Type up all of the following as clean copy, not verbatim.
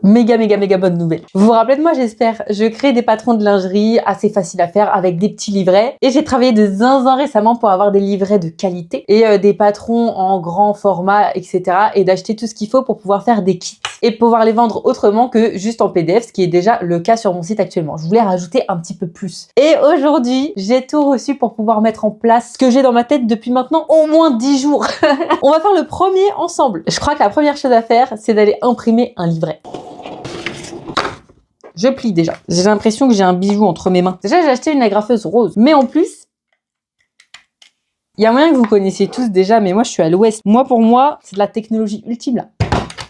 Méga bonne nouvelle. Vous vous rappelez de moi, j'espère. Je crée des patrons de lingerie assez faciles à faire avec des petits livrets. Et j'ai travaillé de zinzin récemment pour avoir des livrets de qualité et des patrons en grand format, etc. Et d'acheter tout ce qu'il faut pour pouvoir faire des kits et pouvoir les vendre autrement que juste en PDF, ce qui est déjà le cas sur mon site actuellement. Je voulais rajouter un petit peu plus. Et aujourd'hui, j'ai tout reçu pour pouvoir mettre en place ce que j'ai dans ma tête depuis maintenant au moins 10 jours. On va faire le premier ensemble. Je crois que la première chose à faire, c'est d'aller imprimer un livret. Je plie déjà. J'ai l'impression que j'ai un bijou entre mes mains. Déjà, j'ai acheté une agrafeuse rose. Mais en plus, il y a moyen que vous connaissiez tous déjà, mais moi, je suis à l'ouest. Pour moi, c'est de la technologie ultime, là.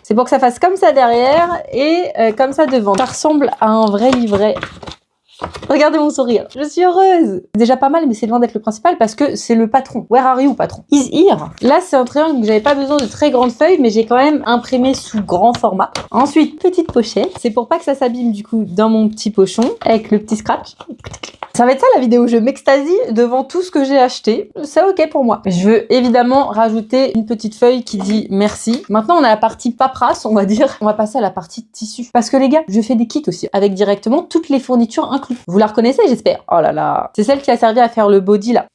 C'est pour que ça fasse comme ça derrière et comme ça devant. Ça ressemble à un vrai livret. Regardez mon sourire. Je suis heureuse. C'est déjà pas mal, mais c'est loin d'être le principal parce que c'est le patron. Where are you, patron? Is here. Là, c'est un triangle, j'avais pas besoin de très grandes feuilles, mais j'ai quand même imprimé sous grand format. Ensuite, petite pochette. C'est pour pas que ça s'abîme du coup dans mon petit pochon avec le petit scratch. Ça va être ça la vidéo, je m'extasie devant tout ce que j'ai acheté. C'est ok pour moi. Je veux évidemment rajouter une petite feuille qui dit merci. Maintenant, on a la partie paperasse, on va dire. On va passer à la partie tissu. Parce que les gars, je fais des kits aussi, avec directement toutes les fournitures incluses. Vous la reconnaissez, j'espère? Oh là là. C'est celle qui a servi à faire le body là.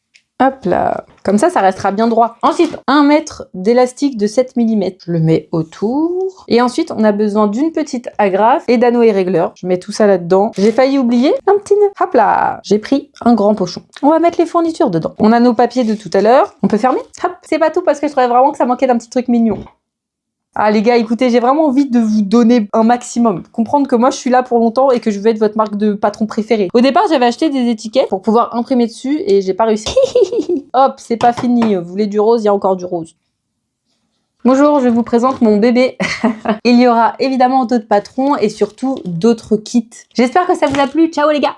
Hop là. Comme ça restera bien droit. Ensuite, 1 mètre d'élastique de 7 mm. Je le mets autour. Et ensuite, on a besoin d'une petite agrafe et d'anneau et régleur. Je mets tout ça là-dedans. J'ai failli oublier un petit nœud. Hop là. J'ai pris un grand pochon. On va mettre les fournitures dedans. On a nos papiers de tout à l'heure. On peut fermer. Hop. C'est pas tout parce que je trouvais vraiment que ça manquait d'un petit truc mignon. Ah les gars, écoutez, j'ai vraiment envie de vous donner un maximum. Comprendre que moi, je suis là pour longtemps et que je veux être votre marque de patron préférée. Au départ, j'avais acheté des étiquettes pour pouvoir imprimer dessus et j'ai pas réussi. Hop, c'est pas fini. Vous voulez du rose, il y a encore du rose. Bonjour, je vous présente mon bébé. Il y aura évidemment d'autres patrons et surtout d'autres kits. J'espère que ça vous a plu. Ciao les gars!